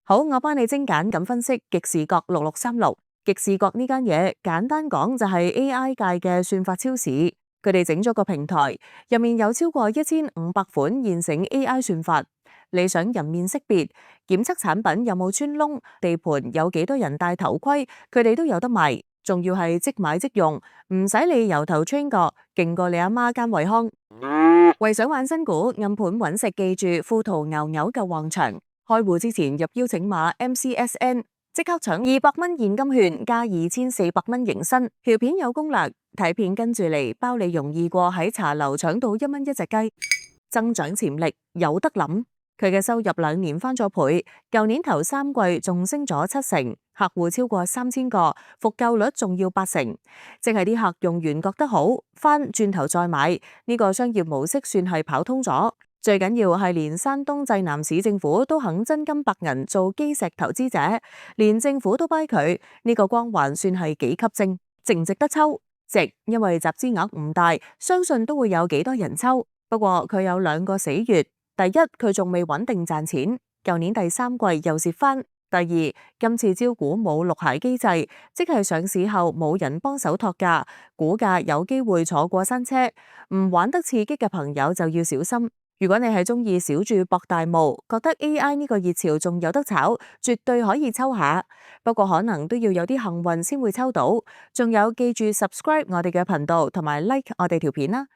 好，我幫你精簡咁分析極視覺6636。極視覺呢間嘢簡單講就係 AI 界嘅算法超市，佢哋整咗個平台，入面有超過1500款現成 AI 算法。你想人面識別、檢測產品有冇穿窿、地盤有幾多人戴頭盔，佢哋都有得賣，仲要係即買即用，唔使你由頭 train 過，勁過你阿媽間惠康。為想玩新股、暗盤揾食，記住富途牛牛嘅旺場。開戶之前入邀請碼 MCSN， 即刻搶200蚊現金券加2400蚊迎新。條片有攻略，睇片跟住嚟，包你容易過喺茶樓搶到1蚊一隻雞。增長潛力有得諗，佢嘅收入2年翻咗倍，舊年頭3季仲升咗7成，客戶超過3000個，復購率仲要80%，即係啲客用完覺得好，翻轉頭再買，呢個商業模式算係跑通咗。最緊要係連山東濟南市政府都肯真金白銀做基石投資者，連政府都 buy 佢，呢個光環算係幾級正，值唔值得抽？值，因為集資額唔大，相信都會有幾多人抽。不過佢有2個死穴，第一佢仲未穩定賺錢，舊年第3季又蝕翻；第二今次招股冇綠牌機制，即係上市後冇人幫手托價，股價有機會坐過山車。唔玩得刺激嘅朋友就要小心。如果你係中意小注博大霧，覺得 AI 呢個熱潮仲有得炒，絕對可以抽下。不過可能都要有啲幸運先會抽到。仲有記住 subscribe 我哋嘅頻道同埋 like 我哋條片啦。